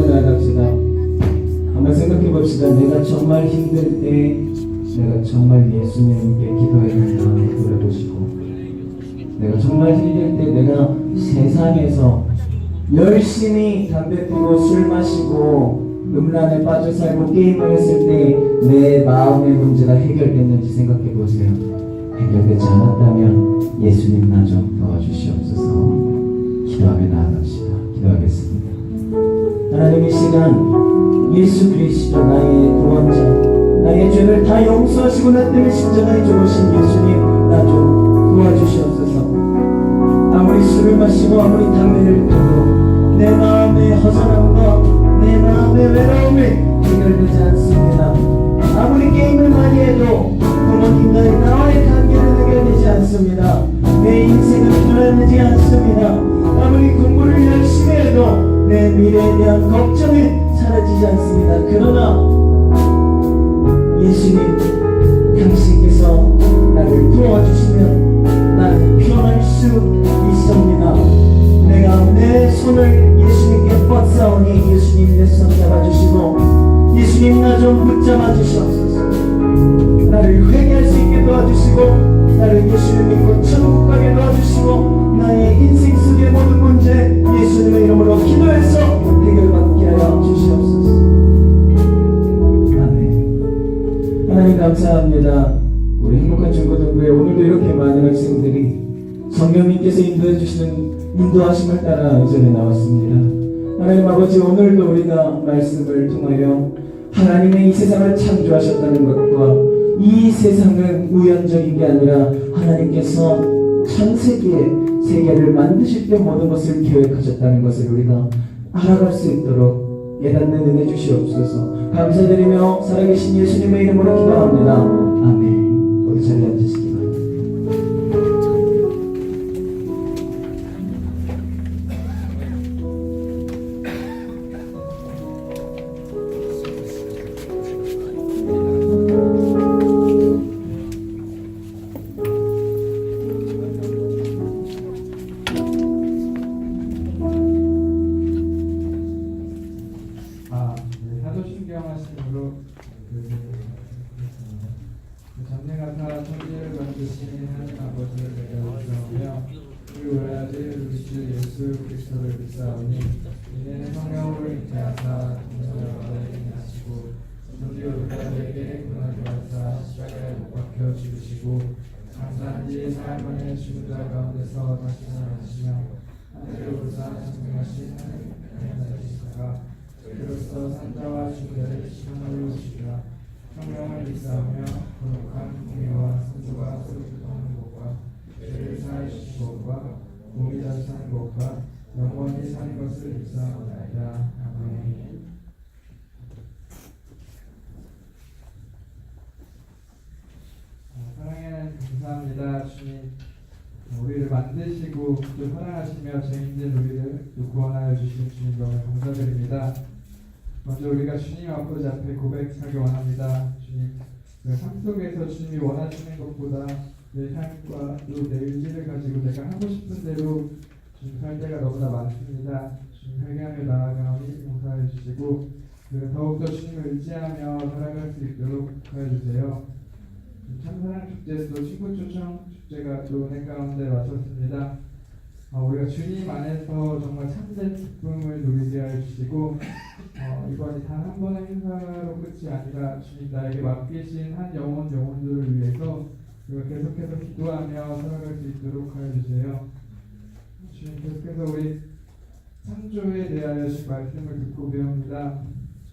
기도하며 나갑시다. 한번 생각해 봅시다. 내가 정말 힘들 때 내가 정말 예수님께 기도해야 된다 물어보시고, 내가 정말 힘들 때 내가 세상에서 열심히 담배 피고 술 마시고 음란에 빠져 살고 게임을 했을 때 내 마음의 문제가 해결됐는지 생각해 보세요. 해결되지 않았다면 예수님 나 좀 도와주시옵소서. 기도하며 나아갑시다. 기도하겠습니다. 하나님, 이 시간 예수 그리스도 나의 구원자, 나의 죄를 다 용서하시고 나 때문에 십자가에 죽으신 예수님 나 좀 도와주시옵소서. 아무리 술을 마시고 아무리 담배를 피고 내 마음의 허전함과 내 마음의 외로움이 해결되지 않습니다. 아무리 게임을 많이 해도 부모님과의 나와의 관계는 해결되지 않습니다. 내 인생은 변화되지 않습니다. 아무리 공부를 열심히 해도 내 미래에 대한 걱정이 사라지지 않습니다. 그러나 예수님, 당신께서 나를 도와주시면 나는 변할 수 있습니다. 내가 내 손을 예수님께 뻗사오니 예수님 내 손 잡아주시고, 예수님 나 좀 붙잡아 주시옵소서. 나를 회개할 수 있게 도와주시고, 나를 예수님 믿고 천국 가게 도와주시고, 나의 인생 속의 모든 문제 예수님의 이름으로 기도해서 해결받게 하여 주시옵소서. 아멘. 하나님 감사합니다. 우리 행복한 중고등부에 오늘도 이렇게 많은 학생들이 성령님께서 인도해 주시는 인도하심을 따라 이 자리에 나왔습니다. 하나님 아버지, 오늘도 우리가 말씀을 통하여 하나님의 이 세상을 창조하셨다는 것과 이 세상은 우연적인 게 아니라 하나님께서 전 세계를 만드실 때 모든 것을 계획하셨다는 것을 우리가 알아갈 수 있도록 깨닫는 은혜 주시옵소서. 감사드리며 살아계신 예수님의 이름으로 기도합니다. 아멘. 우리 자리에 앉으시기 바랍니다. 전능하사 천지를 만드신 하나님 아버지를 내가 믿사오며 우리 외아들 우리 주 예수 그리스도를 믿사오니 이는 성령으로 잉태하사 동정하여 인하시고 천지로 우리에게 고난을 받사 십자가에 못 박혀 죽으시고 장사한 지 사흘 만에 죽은 자 가운데서 다시 살아나시며 하늘을 오르사 장명하신 하나님의 자리시다가 그로서 산자와 죽은 시간으로 오시리라. 성령을 믿사오며 거룩한 공의와 선주가 서로 교통하는 것과 죄를 사하여 주신 것과 몸이 다시 사는 것과 영원히 사는 것을 믿사오나이다. 아멘. 사랑하는 감사합니다. 주님, 우리를 만드시고 또 사랑하시며 죄인된 우리를 또 구원하여 주시는 주님 너무 감사드립니다. 먼저 우리가 주님 앞에 고백하기 원합니다. 주님, 삶 속에서 주님이 원하시는 것보다 내 삶과 또 내 의지를 가지고 내가 하고 싶은 대로 주님 살 때가 너무나 많습니다. 주님 회개하며 나아가니 용서해 주시고 우리가 더욱더 주님을 의지하며 살아갈 수 있도록 하여 주세요. 참사랑 축제 또 친구 초청 축제가 또 은혜 가운데 왔었습니다. 우리가 주님 안에서 정말 참된 기쁨을 누리게 해주시고 이번이 단 한 번의 행사로 끝이 아니라 주님 나에게 맡기신 한 영혼들을 위해서 우리가 계속해서 기도하며 살아갈 수 있도록 하여 주세요. 주님, 계속해서 우리 창조에 대하여 주신 말씀을 듣고 배웁니다.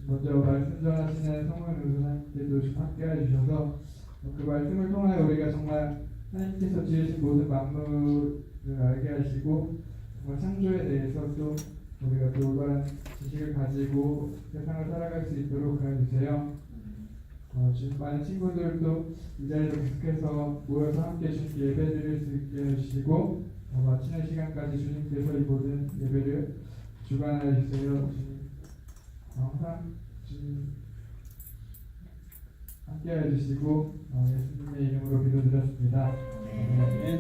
먼저 말씀 전하시는 성원 의사님께도 함께 해주셔서 그 말씀을 통하여 우리가 정말 하나님께서 지으신 모든 만물을 알게 하시고 정말 창조에 대해서 또 우리가 또 올바른 지식을 가지고 세상을 살아갈 수 있도록 해주세요. 지금 많은 친구들도 이 자리로 계속해서 모여서 함께 주님께 예배드릴 수 있게 해주시고 마치는 시간까지 주님께서 이 모든 예배를 주관하여 주세요. 주님, 항상 주님 함께 해주시고 예수님의 이름으로 기도드렸습니다. 아멘.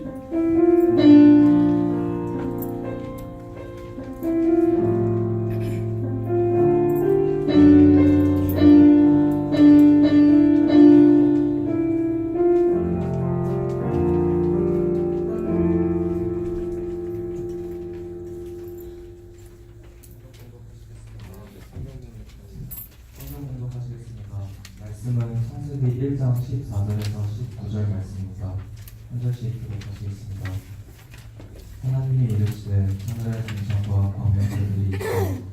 1장 14절에서 19절 말씀입니다. 한 절씩 교독하시겠습니다. 하나님이 이르시되 하늘의 등장과 광명들이 있고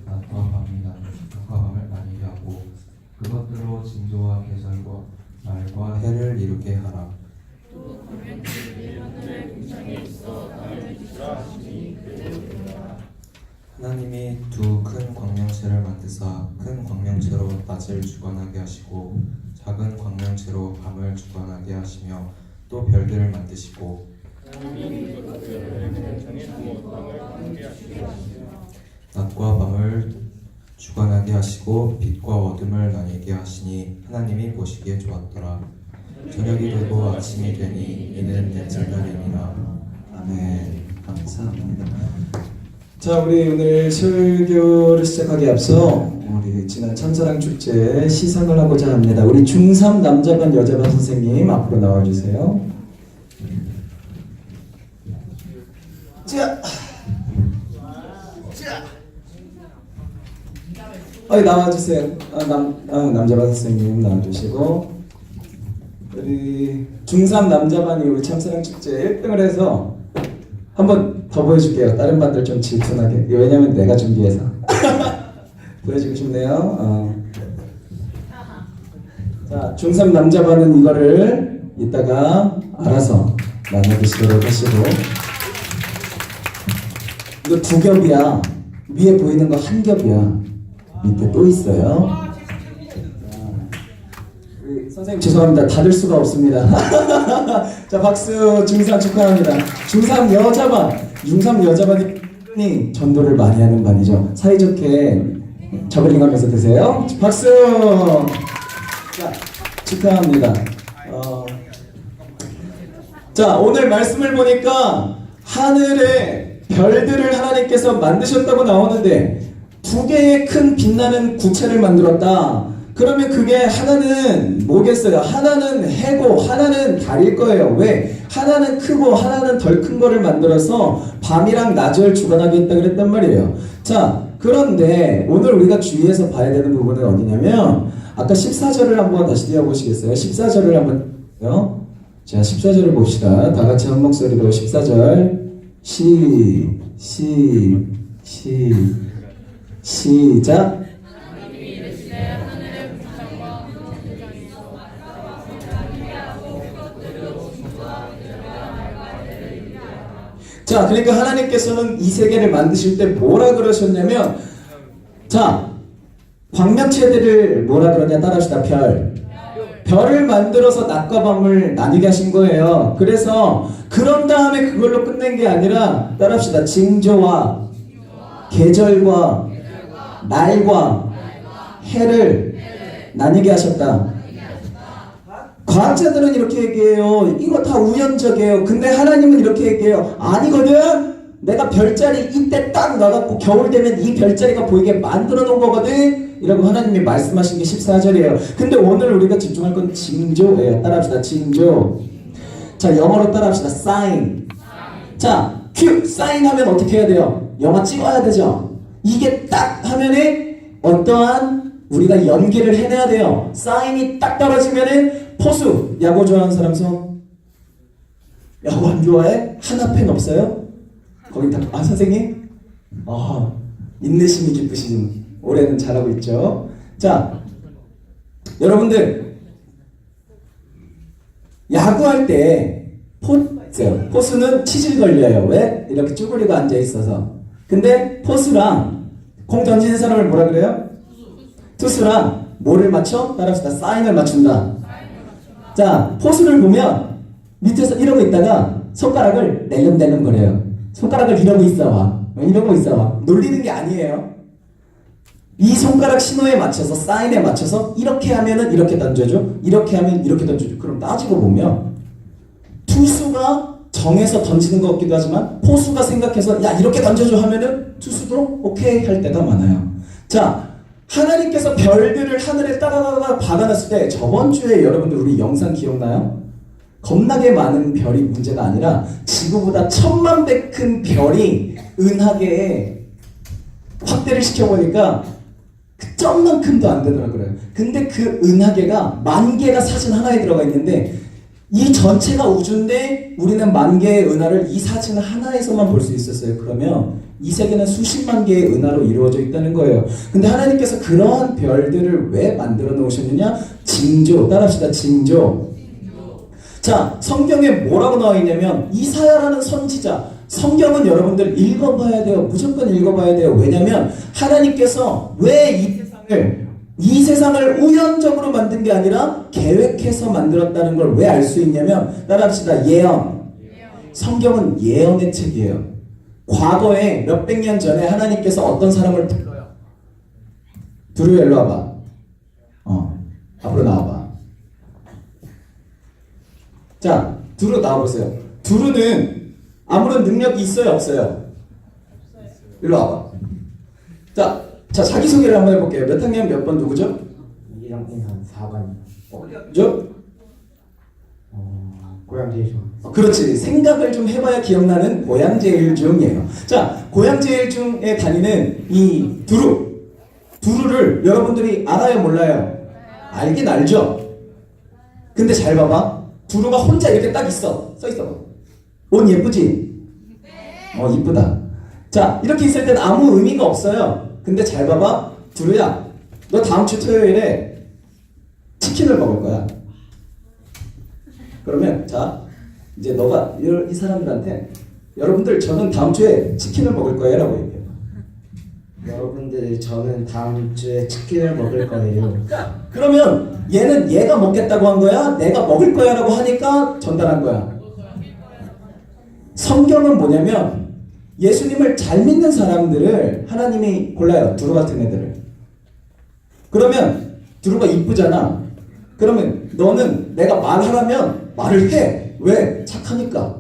낮과 밤을 나뉘게 하고 그것들로 징조와 계절과 날과 해를 이루게 하라. 하나님이 두 큰 광명체를 만드사 큰 광명체로 낮을 주관하게 하시고 작은 광명체로 밤을 주관하게 하시며 또 별들을 만드시고 낮과 밤을 주관하게 하시고 빛과 어둠을 나뉘게 하시니 하나님이 보시기에 좋았더라. 저녁이 되고 아침이 되니 이는 넷째 날이니라. 아멘. 감사합니다. 자, 우리 오늘 설교를 시작하기 앞서 우리 지난 참사랑 축제 시상을 하고자 합니다. 우리 중3 남자반 여자반 선생님 앞으로 나와주세요. 자, 나와주세요. 남자반 선생님 나와주시고, 우리 중3 남자반이 우리 참사랑 축제 1등을 해서 한번 더 보여줄게요. 다른 반들 좀 질투나게. 왜냐면 내가 준비해서 보여주고 싶네요. 자, 중3 남자반은 이거를 이따가 알아서 나눠주시도록 하시고, 이거 2겹이야. 위에 보이는 거 1겹이야. 밑에 또 있어요. 우리 선생님 죄송합니다. 닫을 수가 없습니다. 자, 박수. 중3 축하합니다. 중3 여자반이 전도를 많이 하는 반이죠. 사이좋게 저글링 하면서 드세요. 박수. 자, 축하합니다. 자, 오늘 말씀을 보니까 하늘에 별들을 하나님께서 만드셨다고 나오는데 2개의 큰 빛나는 구체를 만들었다. 그러면 그게 하나는 뭐겠어요? 하나는 해고 하나는 달일 거예요. 왜? 하나는 크고 하나는 덜 큰 거를 만들어서 밤이랑 낮을 주관하게 했다 그랬단 말이에요. 자, 그런데 오늘 우리가 주의해서 봐야 되는 부분은 어디냐면 아까 14절을 한번 다시 띄워보시겠어요? 14절을 한번 요. 자, 14절을 봅시다. 다 같이 한 목소리로 14절 시작. 자, 그러니까 하나님께서는 이 세계를 만드실 때 뭐라 그러셨냐면, 자, 광명체들을 뭐라 그러냐 따라합시다. 별을 만들어서 낮과 밤을 나뉘게 하신 거예요. 그래서 그런 다음에 그걸로 끝낸 게 아니라 따라합시다. 징조와 계절과 날과 해를 나뉘게 하셨다. 과학자들은 이렇게 얘기해요. 이거 다 우연적이에요. 근데 하나님은 이렇게 얘기해요. 아니거든. 내가 별자리 이때 딱 놔갖고 겨울 되면 이 별자리가 보이게 만들어 놓은 거거든. 이라고 하나님이 말씀하신 게 14절이에요. 근데 오늘 우리가 집중할 건 징조예요. 따라합시다. 징조. 자, 영어로 따라합시다. sign. 자, 큐. sign 하면 어떻게 해야 돼요? 영화 찍어야 되죠. 이게 딱 하면은 어떠한 우리가 연기를 해내야 돼요. 사인이 딱 떨어지면은 포수. 야구 좋아하는 사람 손. 야구 안 좋아해? 하나 팬 없어요? 거기 다, 선생님? 인내심이 깊으신, 올해는 잘하고 있죠. 자, 여러분들 야구할 때 포수가 있어요. 포수는 치질 걸려요. 왜? 이렇게 쭈그리고 앉아 있어서. 근데 포수랑 공 던지는 사람을 뭐라 그래요? 투수랑 뭐를 맞춰? 따라합시다. 사인을 맞춘다. 자, 포수를 보면 밑에서 이러고 있다가 손가락을 낼름낼름 거려요. 손가락을 이러고 있어봐. 이러고 있어봐. 놀리는 게 아니에요. 이 손가락 신호에 맞춰서, 사인에 맞춰서 이렇게 하면은 이렇게 던져줘. 이렇게 하면 이렇게 던져줘. 그럼 따지고 보면 투수가 정해서 던지는 것 같기도 하지만 포수가 생각해서 야 이렇게 던져줘 하면은 투수도 오케이 할 때가 많아요. 자, 하나님께서 별들을 하늘에 따다다다 박아놨을 때 저번 주에 여러분들 우리 영상 기억나요? 겁나게 많은 별이 문제가 아니라 지구보다 1000만 배 큰 별이 은하계에 확대를 시켜보니까 그 점만큼도 안 되더라고요. 근데 그 은하계가 10,000개가 사진 하나에 들어가 있는데 이 전체가 우주인데 우리는 10,000개의 은하를 이 사진 하나에서만 볼 수 있었어요. 그러면 이 세계는 수십만 개의 은하로 이루어져 있다는 거예요. 근데 하나님께서 그러한 별들을 왜 만들어 놓으셨느냐? 징조, 따라합시다. 징조. 자, 성경에 뭐라고 나와 있냐면 이사야라는 선지자, 성경은 여러분들 읽어봐야 돼요. 무조건 읽어봐야 돼요. 왜냐면 하나님께서 왜 이 세상을 우연적으로 만든 게 아니라 계획해서 만들었다는 걸 왜 알 수 있냐면 따라합시다. 예언. 성경은 예언의 책이에요. 과거에 몇백 년 전에 하나님께서 어떤 사람을 불러요. 두루 일로 와봐. 앞으로 나와봐. 자, 두루 나와보세요. 두루는 아무런 능력이 있어요, 없어요? 일로 와봐. 자, 자기소개를 한번 해볼게요. 몇 학년 몇 번 누구죠? 1학년 한 4반. 그죠? 고향 제일 좋아. 그렇지. 생각을 좀 해봐야 기억나는 고향제일중이에요. 자, 고향제일중에 다니는 이 두루를 여러분들이 알아요, 몰라요? 알긴 알죠? 근데 잘 봐봐. 두루가 혼자 이렇게 딱 있어. 서 있어. 옷 예쁘지? 이쁘다. 자, 이렇게 있을 때는 아무 의미가 없어요. 근데 잘 봐봐. 두루야, 너 다음 주 토요일에 치킨을 먹을 거야. 그러면 자, 이제 너가 이 사람들한테 여러분들 저는 다음 주에 치킨을 먹을 거예요 라고 얘기해. 여러분들 저는 다음 주에 치킨을 먹을 거예요. 그러면 얘는 얘가 먹겠다고 한 거야? 내가 먹을 거야 라고 하니까 전달한 거야. 성경은 뭐냐면 예수님을 잘 믿는 사람들을 하나님이 골라요. 두루 같은 애들을. 그러면 두루가 이쁘잖아. 그러면 너는 내가 말하라면 말을 해. 왜? 착하니까.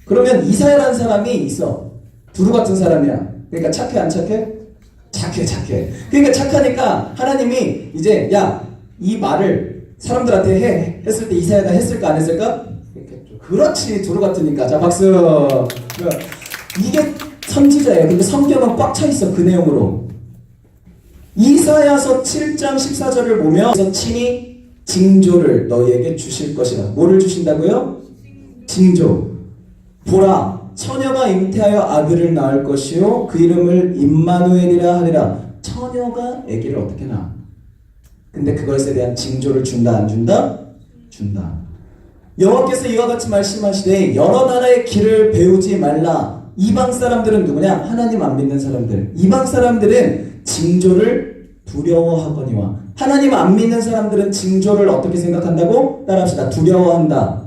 그러면 이사야라는 사람이 있어. 두루 같은 사람이야. 그러니까 착해 안 착해? 착해. 그러니까 착하니까 하나님이 이제 야, 이 말을 사람들한테 해. 했을 때 이사야가 했을까 안 했을까? 했겠죠. 그렇지. 두루 같으니까. 자, 박수. 이게 선지자예요. 근데 성경은 꽉 차 있어. 그 내용으로. 이사야서 7장 14절을 보면 친히 징조를 너희에게 주실 것이라. 뭐를 주신다고요? 징조. 보라, 처녀가 잉태하여 아들을 낳을 것이요 그 이름을 임마누엘이라 하리라. 처녀가 아기를 어떻게 낳아? 근데 그것에 대한 징조를 준다 안 준다? 준다. 여호와께서 이와 같이 말씀하시되 여러 나라의 길을 배우지 말라. 이방 사람들은 누구냐? 하나님 안 믿는 사람들. 이방 사람들은 징조를 두려워하거니와. 하나님 안 믿는 사람들은 징조를 어떻게 생각한다고? 따라합시다. 두려워한다.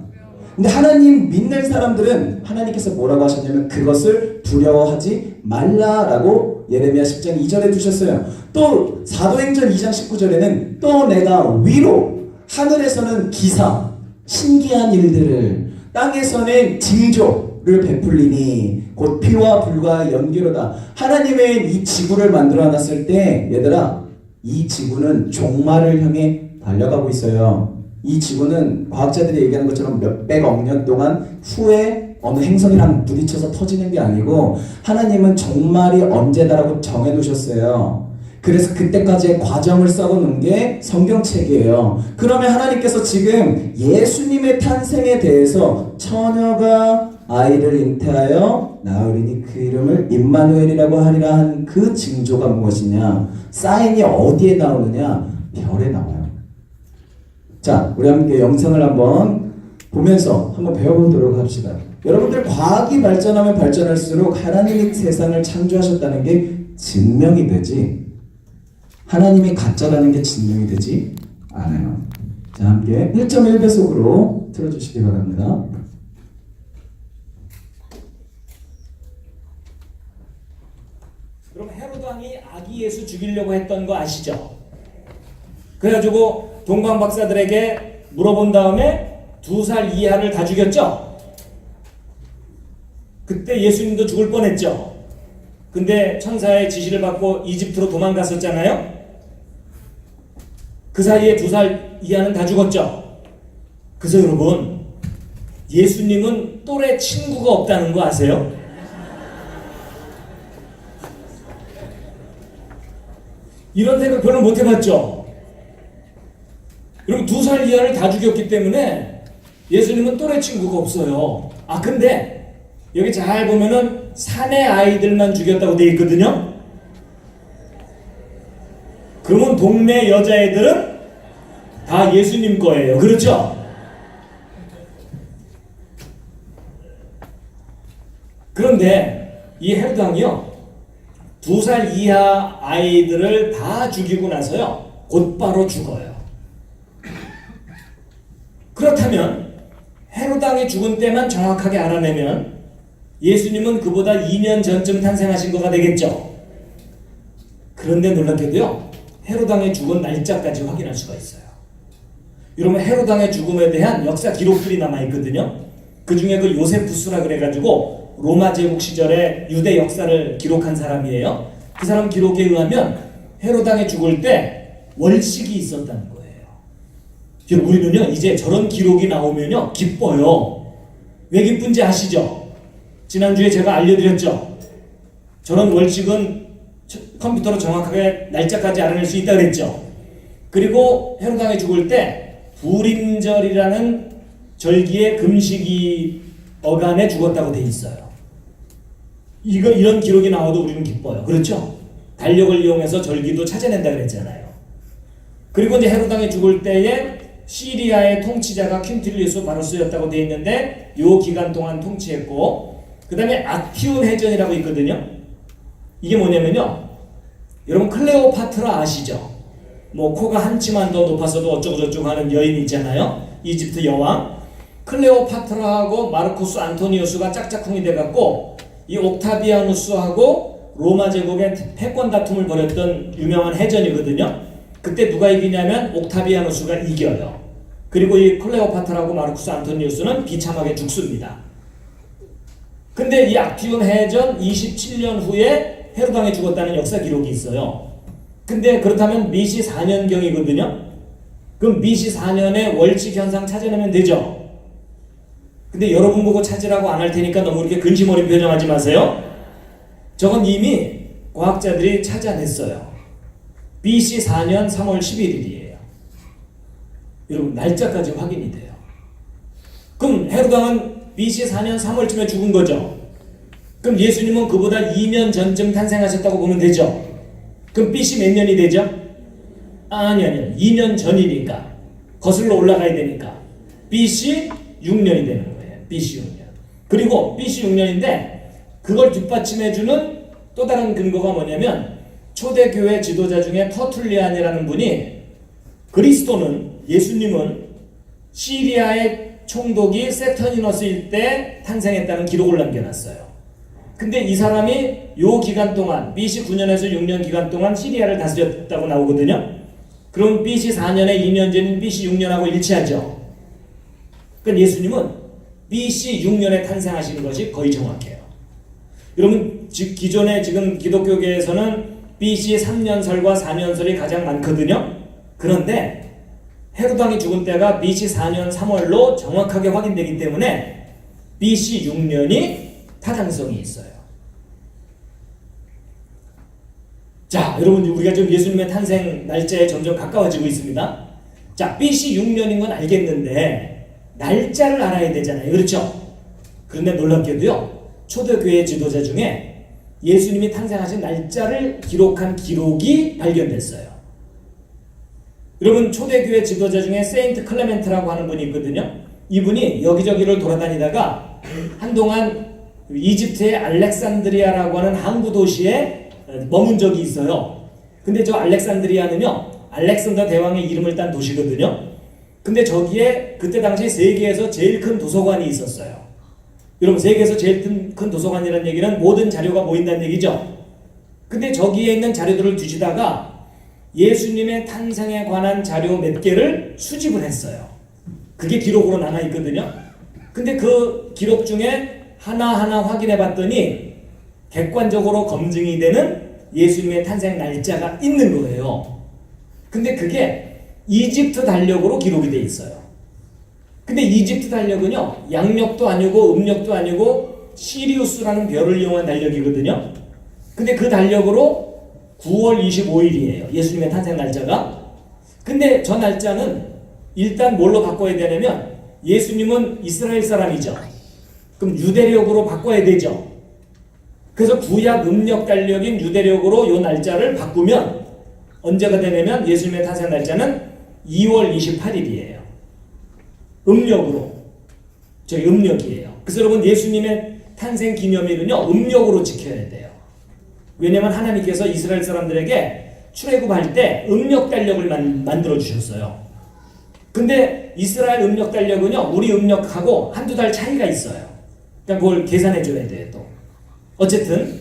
근데 하나님 믿는 사람들은 하나님께서 뭐라고 하셨냐면 그것을 두려워하지 말라라고 예레미야 10장 2절에 두셨어요. 또 사도행전 2장 19절에는 또 내가 위로 하늘에서는 기사 신기한 일들을 땅에서는 징조를 베풀리니 곧 피와 불과 연기로다. 하나님의 이 지구를 만들어 놨을 때 얘들아, 이 지구는 종말을 향해 달려가고 있어요. 이 지구는 과학자들이 얘기하는 것처럼 몇백억 년 동안 후에 어느 행성이랑 부딪혀서 터지는 게 아니고 하나님은 종말이 언제다라고 정해놓으셨어요. 그래서 그때까지의 과정을 써놓은 게 성경책이에요. 그러면 하나님께서 지금 예수님의 탄생에 대해서 처녀가 아이를 잉태하여 낳으리니 그 이름을 임마누엘이라고 하리라 한 그 징조가 무엇이냐? 사인이 어디에 나오느냐? 별에 나와요. 자, 우리 함께 영상을 한번 보면서 한번 배워보도록 합시다. 여러분들 과학이 발전하면 발전할수록 하나님이 세상을 창조하셨다는 게 증명이 되지 하나님이 가짜라는 게 증명이 되지 않아요. 자, 함께 1.1배속으로 틀어주시기 바랍니다. 그럼 헤로드 왕이 아기 예수 죽이려고 했던 거 아시죠? 그래가지고 동방 박사들에게 물어본 다음에 2살 이하를 다 죽였죠? 그때 예수님도 죽을 뻔했죠? 근데 천사의 지시를 받고 이집트로 도망갔었잖아요? 그 사이에 2살 이하는 다 죽었죠? 그래서 여러분, 예수님은 또래 친구가 없다는 거 아세요? 이런 생각 별로 못 해봤죠? 여러분 2살 이하를 다 죽였기 때문에 예수님은 또래 친구가 없어요. 아 근데 여기 잘 보면은 사내 아이들만 죽였다고 돼 있거든요. 그러면 동네 여자애들은 다 예수님 거예요. 그렇죠? 그런데 이 헤롯 왕이요 2살 이하 아이들을 다 죽이고 나서요 곧바로 죽어요. 그렇다면 헤롯 왕이 죽은 때만 정확하게 알아내면 예수님은 그보다 2년 전쯤 탄생하신 거가 되겠죠. 그런데 놀랍게도요 헤롯 왕의 죽은 날짜까지 확인할 수가 있어요. 여러분 헤롯 왕의 죽음에 대한 역사 기록들이 남아있거든요. 그 중에 그 요세푸스라 그래가지고 로마 제국 시절에 유대 역사를 기록한 사람이에요. 그 사람 기록에 의하면 헤롯 왕이 죽을 때 월식이 있었다는 거예요. 우리는요 이제 저런 기록이 나오면요 기뻐요. 왜 기쁜지 아시죠? 지난주에 제가 알려드렸죠. 저런 월식은 컴퓨터로 정확하게 날짜까지 알아낼 수 있다 그랬죠. 그리고 헤롯 왕이 죽을 때 불임절이라는 절기의 금식이 어간에 죽었다고 돼 있어요. 이런 기록이 나와도 우리는 기뻐요. 그렇죠? 달력을 이용해서 절기도 찾아낸다 그랬잖아요. 그리고 이제 헤롯 왕이 죽을 때에 시리아의 통치자가 퀸틸리우스 바루스였다고 돼 있는데 요 기간 동안 통치했고, 그 다음에 악티움 해전이라고 있거든요. 이게 뭐냐면요, 여러분 클레오파트라 아시죠? 뭐 코가 한치만 더 높아서도 어쩌고저쩌고 하는 여인 있잖아요. 이집트 여왕 클레오파트라하고 마르쿠스 안토니우스가 짝짝꿍이 돼갖고 이 옥타비아누스하고 로마 제국의 패권 다툼을 벌였던 유명한 해전이거든요. 그때 누가 이기냐면 옥타비아누스가 이겨요. 그리고 이 클레오파트라하고 마르쿠스 안토니우스는 비참하게 죽습니다. 근데 이 악티움 해전 27년 후에 헤롯 왕이 죽었다는 역사 기록이 있어요. 근데 그렇다면 BC 4년경이거든요. 그럼 BC 4년에 월칙 현상 찾아내면 되죠. 근데 여러분 보고 찾으라고 안 할 테니까 너무 이렇게 근심 어린 표정하지 마세요. 저건 이미 과학자들이 찾아냈어요. BC 4년 3월 11일이에요. 여러분 날짜까지 확인이 돼요. 그럼 헤롯 왕은 BC 4년 3월쯤에 죽은 거죠. 그럼 예수님은 그보다 2년 전쯤 탄생하셨다고 보면 되죠. 그럼 BC 몇 년이 되죠? 아니요. 2년 전이니까 거슬러 올라가야 되니까 BC 6년이 되는 거예요. BC 6년. 그리고 BC 6년인데 그걸 뒷받침해주는 또 다른 근거가 뭐냐면 초대교회 지도자 중에 터툴리안이라는 분이 그리스도는, 예수님은 시리아의 총독이 세터니너스일 때 탄생했다는 기록을 남겨놨어요. 근데 이 사람이 요 기간 동안 BC 9년에서 6년 기간 동안 시리아를 다스렸다고 나오거든요. 그럼 BC 4년에 2년 전인 BC 6년하고 일치하죠. 그러니까 예수님은 BC 6년에 탄생하신 것이 거의 정확해요. 여러분 기존에 지금 기독교계에서는 BC 3년설과 4년설이 가장 많거든요. 그런데 헤롯 왕이 죽은 때가 BC 4년 3월로 정확하게 확인되기 때문에 BC 6년이 타당성이 있어요. 자, 여러분 우리가 지금 예수님의 탄생 날짜에 점점 가까워지고 있습니다. 자, BC 6년인 건 알겠는데 날짜를 알아야 되잖아요. 그렇죠? 그런데 놀랍게도요, 초대교회 지도자 중에 예수님이 탄생하신 날짜를 기록한 기록이 발견됐어요. 여러분 초대교회 지도자 중에 세인트 클레멘트라고 하는 분이 있거든요. 이분이 여기저기를 돌아다니다가 한동안 이집트의 알렉산드리아라고 하는 항구 도시에 머문 적이 있어요. 근데 저 알렉산드리아는요, 알렉산더 대왕의 이름을 딴 도시거든요. 근데 저기에 그때 당시 세계에서 제일 큰 도서관이 있었어요. 여러분 세계에서 제일 큰 도서관이라는 얘기는 모든 자료가 모인다는 얘기죠. 근데 저기에 있는 자료들을 뒤지다가 예수님의 탄생에 관한 자료 몇 개를 수집을 했어요. 그게 기록으로 남아있거든요. 근데 그 기록 중에 하나하나 확인해 봤더니 객관적으로 검증이 되는 예수님의 탄생 날짜가 있는 거예요. 근데 그게 이집트 달력으로 기록이 돼 있어요. 근데 이집트 달력은요, 양력도 아니고 음력도 아니고 시리우스라는 별을 이용한 달력이거든요. 근데 그 달력으로 9월 25일이에요. 예수님의 탄생 날짜가. 근데 저 날짜는 일단 뭘로 바꿔야 되냐면 예수님은 이스라엘 사람이죠. 그럼 유대력으로 바꿔야 되죠. 그래서 구약 음력 달력인 유대력으로 이 날짜를 바꾸면 언제가 되냐면 예수님의 탄생 날짜는 2월 28일이에요. 음력으로. 저희 음력이에요. 그래서 여러분 예수님의 탄생 기념일은요 음력으로 지켜야 돼요. 왜냐하면 하나님께서 이스라엘 사람들에게 출애굽할 때 음력 달력을 만들어 주셨어요. 근데 이스라엘 음력 달력은요 우리 음력하고 한두 달 차이가 있어요. 그러니까 그걸 계산해 줘야 돼요 또. 어쨌든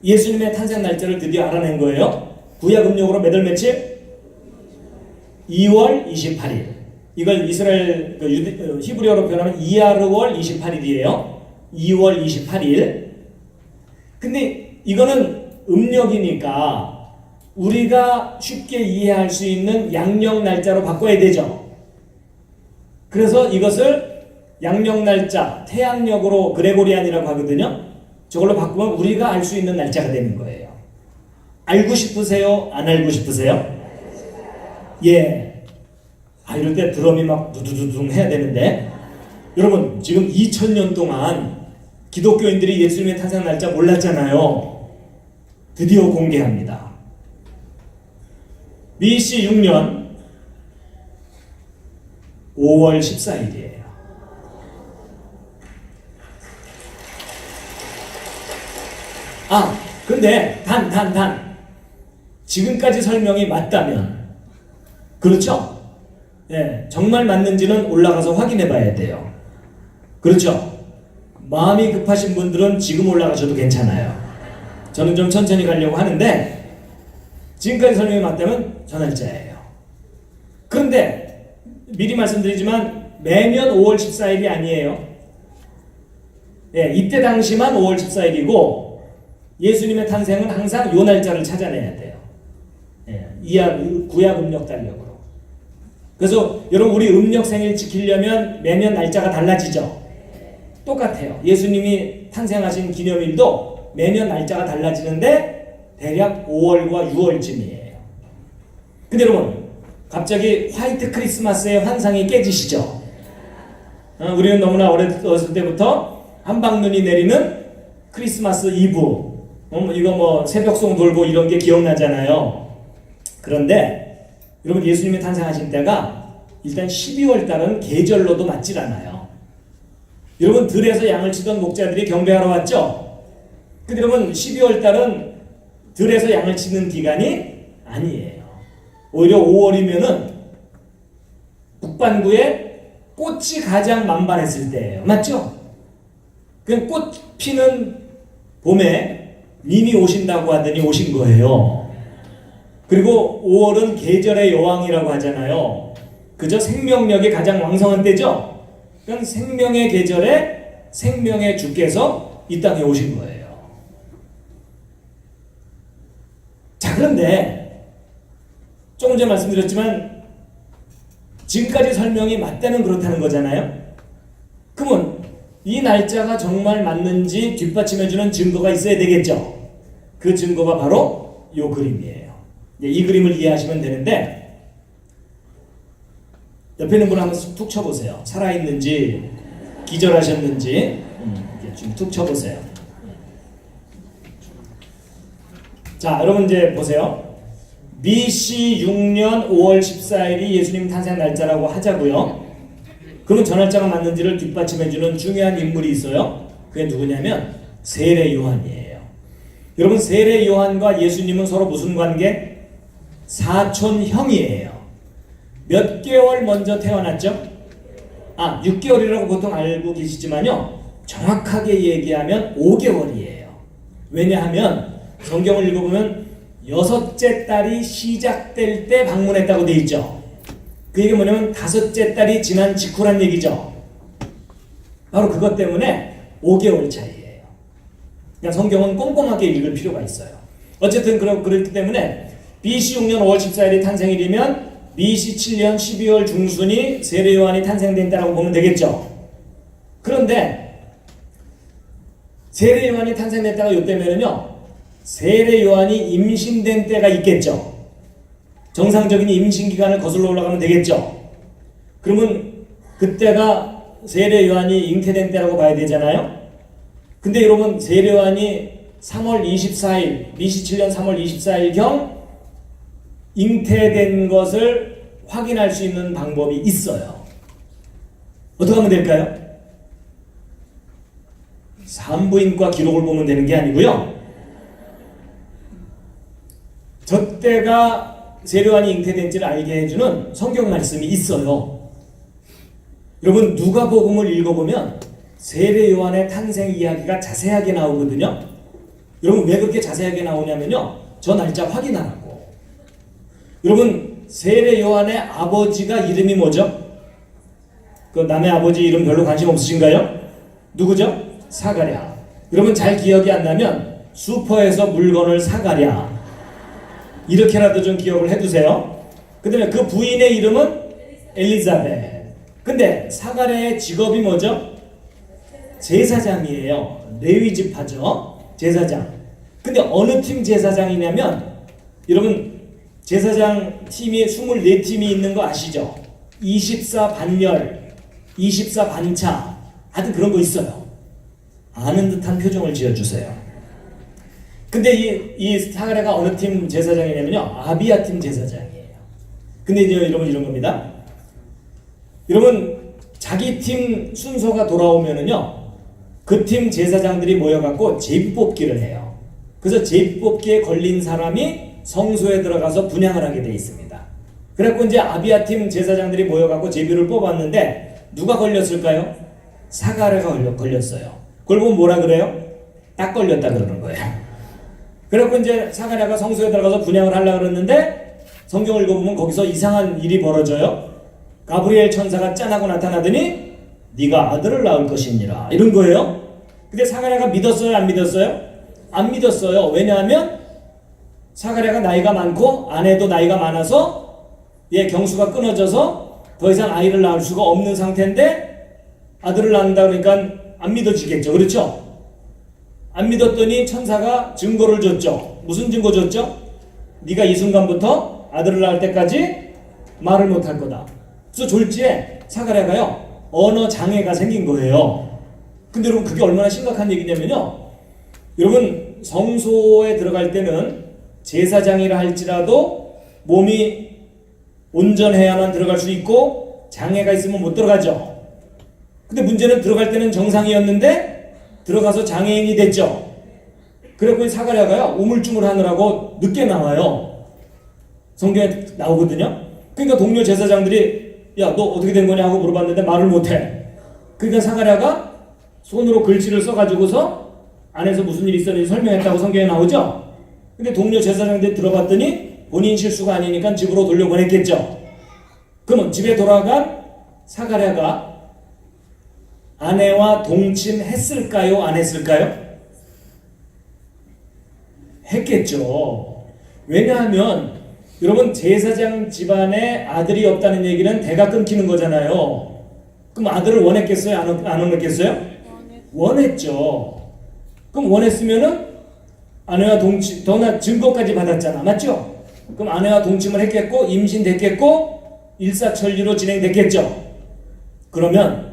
예수님의 탄생 날짜를 드디어 알아낸 거예요. 구약 음력으로 몇 월 며칠? 2월 28일. 이걸 이스라엘 히브리어로 표현하면 이하르월 28일이에요. 2월 28일. 근데 이거는 음력이니까 우리가 쉽게 이해할 수 있는 양력 날짜로 바꿔야 되죠. 그래서 이것을 양력 날짜, 태양력으로 그레고리안이라고 하거든요. 저걸로 바꾸면 우리가 알 수 있는 날짜가 되는 거예요. 알고 싶으세요? 안 알고 싶으세요? 예. 이럴 때 드럼이 막 두두두둥 해야 되는데 여러분 지금 2000년 동안 기독교인들이 예수님의 탄생 날짜 몰랐잖아요. 드디어 공개합니다. BC 6년 5월 14일이에요. 근데 단 지금까지 설명이 맞다면 그렇죠? 예, 정말 맞는지는 올라가서 확인해 봐야 돼요. 그렇죠? 마음이 급하신 분들은 지금 올라가셔도 괜찮아요. 저는 좀 천천히 가려고 하는데 지금까지 설명이 맞다면 저 날짜예요. 그런데 미리 말씀드리지만 매년 5월 14일이 아니에요. 예, 이때 당시만 5월 14일이고 예수님의 탄생은 항상 요 날짜를 찾아내야 돼요. 예, 구약 음력 달력으로. 그래서 여러분 우리 음력 생일 지키려면 매년 날짜가 달라지죠. 똑같아요. 예수님이 탄생하신 기념일도 매년 날짜가 달라지는데 대략 5월과 6월쯤이에요. 근데 여러분 갑자기 화이트 크리스마스의 환상이 깨지시죠? 우리는 너무나 어렸을 때부터 한방눈이 내리는 크리스마스 이브 이거 뭐 새벽송 돌고 이런 게 기억나잖아요. 그런데 여러분 예수님이 탄생하신 때가 일단 12월 달은 계절로도 맞질 않아요. 여러분 들에서 양을 치던 목자들이 경배하러 왔죠? 근데 여러분 12월 달은 들에서 양을 치는 기간이 아니에요. 오히려 5월이면은 북반구에 꽃이 가장 만발했을 때예요. 맞죠? 그 꽃 피는 봄에 님이 오신다고 하더니 오신 거예요. 그리고 5월은 계절의 여왕이라고 하잖아요. 그저 생명력이 가장 왕성한 때죠. 그러니까 생명의 계절에 생명의 주께서 이 땅에 오신 거예요. 자, 그런데 조금 전에 말씀드렸지만 지금까지 설명이 맞다면 그렇다는 거잖아요. 그러면 이 날짜가 정말 맞는지 뒷받침해주는 증거가 있어야 되겠죠. 그 증거가 바로 이 그림이에요. 이 그림을 이해하시면 되는데 옆에 있는 분 한번 툭 쳐보세요. 살아있는지 기절하셨는지 좀 툭 쳐보세요. 자, 여러분 이제 보세요. BC 6년 5월 14일이 예수님 탄생 날짜라고 하자고요. 그러면 저 날짜가 맞는지를 뒷받침해주는 중요한 인물이 있어요. 그게 누구냐면 세례 요한이에요. 여러분 세례 요한과 예수님은 서로 무슨 관계? 사촌 형이에요. 몇 개월 먼저 태어났죠? 6개월이라고 보통 알고 계시지만요. 정확하게 얘기하면 5개월이에요. 왜냐하면 성경을 읽어보면 6째 딸이 시작될 때 방문했다고 돼 있죠. 그 얘기 뭐냐면 5째 딸이 지난 직후란 얘기죠. 바로 그것 때문에 5개월 차이예요. 그러니까 성경은 꼼꼼하게 읽을 필요가 있어요. 어쨌든 그렇기 때문에 BC 6년 5월 14일이 탄생일이면 BC 7년 12월 중순이 세례 요한이 탄생된 때라고 보면 되겠죠. 그런데 세례 요한이 탄생된 때가 이때면은요 세례 요한이 임신된 때가 있겠죠. 정상적인 임신 기간을 거슬러 올라가면 되겠죠. 그러면 그때가 세례 요한이 잉태된 때라고 봐야 되잖아요. 근데 여러분 세례 요한이 3월 24일 BC 7년 3월 24일경 잉태된 것을 확인할 수 있는 방법이 있어요. 어떻게 하면 될까요? 산부인과 기록을 보면 되는 게 아니고요. 저 때가 세례 요한이 잉태된지를 알게 해주는 성경 말씀이 있어요. 여러분 누가복음을 읽어보면 세례 요한의 탄생 이야기가 자세하게 나오거든요. 여러분 왜 그렇게 자세하게 나오냐면요, 저 날짜 확인하라고. 여러분 세례 요한의 아버지가 이름이 뭐죠? 그 남의 아버지 이름 별로 관심 없으신가요? 누구죠? 사가랴. 여러분 잘 기억이 안 나면 슈퍼에서 물건을 사가랴 이렇게라도 좀 기억을 해두세요. 그 다음에 그 부인의 이름은 엘리자벳. 근데 사가랴의 직업이 뭐죠? 제사장이에요. 레위 지파죠. 제사장. 근데 어느 팀 제사장이냐면, 여러분 제사장 팀이 24팀이 있는 거 아시죠? 24반열, 24반차, 하여튼 그런 거 있어요. 아는 듯한 표정을 지어주세요. 근데 이 사가랴가 어느 팀 제사장이냐면요, 아비야 팀 제사장이에요. 근데 이제 여러분 이런 겁니다. 여러분 자기 팀 순서가 돌아오면은요, 그 팀 제사장들이 모여갖고 제비뽑기를 해요. 그래서 제비뽑기에 걸린 사람이 성소에 들어가서 분향을 하게 돼 있습니다. 그래갖고 이제 아비야 팀 제사장들이 모여갖고 제비를 뽑았는데 누가 걸렸을까요? 사가랴가 걸렸어요. 그걸 보면 뭐라 그래요? 딱 걸렸다 그러는 거예요. 그래갖고 이제 사가랴가 성소에 들어가서 분향을 하려고 그랬는데 성경을 읽어보면 거기서 이상한 일이 벌어져요. 가브리엘 천사가 짠하고 나타나더니 네가 아들을 낳을 것이니라 이런 거예요. 근데 사가랴가 믿었어요? 안 믿었어요? 안 믿었어요. 왜냐하면 사가랴가 나이가 많고 아내도 나이가 많아서 경수가 끊어져서 더 이상 아이를 낳을 수가 없는 상태인데 아들을 낳는다 그러니까 안 믿어지겠죠. 그렇죠? 안 믿었더니 천사가 증거를 줬죠. 무슨 증거 줬죠? 네가 이 순간부터 아들을 낳을 때까지 말을 못할 거다. 그래서 졸지에 사가랴가요, 언어 장애가 생긴 거예요. 근데 여러분 그게 얼마나 심각한 얘기냐면요, 여러분 성소에 들어갈 때는 제사장이라 할지라도 몸이 온전해야만 들어갈 수 있고 장애가 있으면 못 들어가죠. 근데 문제는 들어갈 때는 정상이었는데 들어가서 장애인이 됐죠. 그래서 사가랴가요, 우물쭈물 하느라고 늦게 나와요. 성경에 나오거든요. 그러니까 동료 제사장들이 야, 너 어떻게 된 거냐 하고 물어봤는데 말을 못해. 그러니까 사가랴가 손으로 글씨를 써가지고서 안에서 무슨 일이 있었는지 설명했다고 성경에 나오죠. 근데 동료 제사장들이 들어봤더니 본인 실수가 아니니까 집으로 돌려보냈겠죠. 그러면 집에 돌아간 사가랴가 아내와 동침했을까요? 안 했을까요? 했겠죠. 왜냐하면 여러분 제사장 집안에 아들이 없다는 얘기는 대가 끊기는 거잖아요. 그럼 아들을 원했겠어요? 안 원했겠어요? 원했죠. 그럼 원했으면은 아내와 동침, 더나 증거까지 받았잖아. 맞죠? 그럼 아내와 동침을 했겠고 임신됐겠고 일사천리로 진행됐겠죠. 그러면